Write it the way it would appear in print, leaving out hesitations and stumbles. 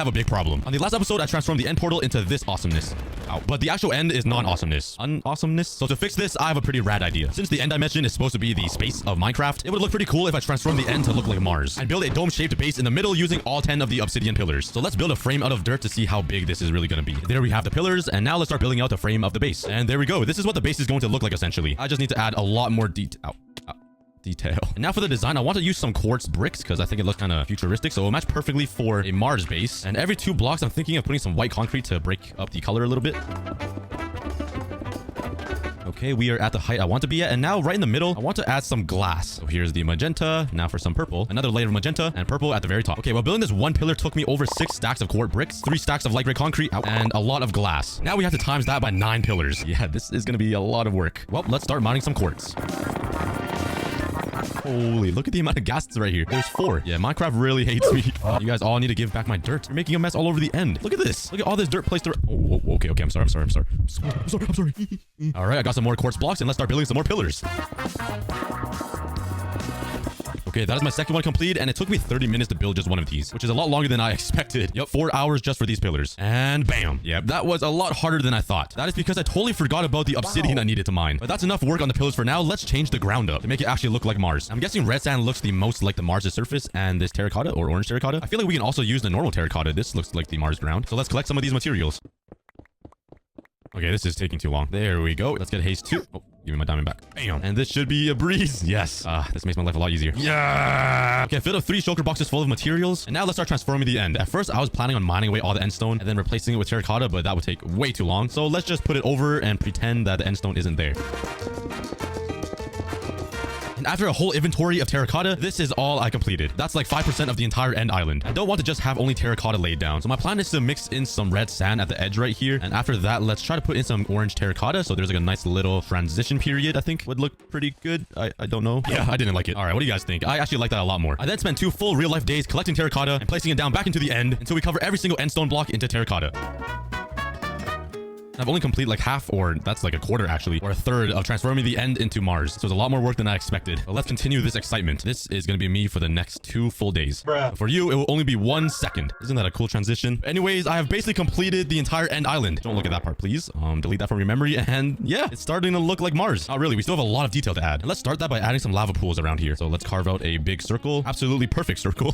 have a big problem. On the last episode, I transformed the end portal into this awesomeness. Ow. But the actual end is non-awesomeness. Un-awesomeness? So to fix this, I have a pretty rad idea. Since the end dimension is supposed to be the space of Minecraft, it would look pretty cool if I transformed the end to look like Mars and build a dome-shaped base in the middle using all 10 of the obsidian pillars. So let's build a frame out of dirt to see how big this is really going to be. There we have the pillars, and now let's start building out the frame of the base. And there we go. This is what the base is going to look like essentially. I just need to add a lot more detail. And now for the design, I want to use some quartz bricks because I think it looks kind of futuristic, so it'll match perfectly for a Mars base. And every 2 blocks, I'm thinking of putting some white concrete to break up the color a little bit. Okay, we are at the height I want to be at, and now right in the middle, I want to add some glass. So here's the magenta. Now for some purple, another layer of magenta, and purple at the very top. Okay, well, building this one pillar took me over 6 stacks of quartz bricks, 3 stacks of light gray concrete, and a lot of glass. Now we have to times that by 9 pillars. Yeah, this is gonna be a lot of work. Well, let's start mining some quartz. Holy, look at the amount of ghasts right here. There's 4. Yeah, Minecraft really hates me. You guys all need to give back my dirt. You're making a mess all over the end. Look at this. Look at all this dirt placed around. Oh, okay. I'm sorry. I'm sorry. All right, I got some more quartz blocks, and let's start building some more pillars. Okay, that is my second one complete, and it took me 30 minutes to build just one of these, which is a lot longer than I expected. Yep, 4 hours just for these pillars. And bam. Yep, that was a lot harder than I thought. That is because I totally forgot about the obsidian I needed to mine. But that's enough work on the pillars for now. Let's change the ground up to make it actually look like Mars. I'm guessing red sand looks the most like the Mars' surface, and this terracotta or orange terracotta. I feel like we can also use the normal terracotta. This looks like the Mars ground. So let's collect some of these materials. Okay, this is taking too long. There we go. Let's get haste 2. Oh, give me my diamond back. Bam. And this should be a breeze. Yes. This makes my life a lot easier. Yeah. Okay, I filled up 3 shulker boxes full of materials. And now let's start transforming the end. At first, I was planning on mining away all the end stone and then replacing it with terracotta, but that would take way too long. So let's just put it over and pretend that the end stone isn't there. And after a whole inventory of terracotta, this is all I completed. That's like 5% of the entire end island. I don't want to just have only terracotta laid down. So my plan is to mix in some red sand at the edge right here. And after that, let's try to put in some orange terracotta. So there's like a nice little transition period, I think would look pretty good. I don't know. Yeah, I didn't like it. All right, what do you guys think? I actually like that a lot more. I then spent 2 full real life days collecting terracotta and placing it down back into the end until we cover every single end stone block into terracotta. I've only completed like half, or that's like a quarter actually, or a third of transforming the end into Mars. So it's a lot more work than I expected. But let's continue this excitement. This is going to be me for the next 2 full days. Bruh. For you, it will only be 1 second. Isn't that a cool transition? Anyways, I have basically completed the entire end island. Don't look at that part, please. Delete that from your memory. And yeah, it's starting to look like Mars. Not really. We still have a lot of detail to add. And let's start that by adding some lava pools around here. So let's carve out a big circle. Absolutely perfect circle.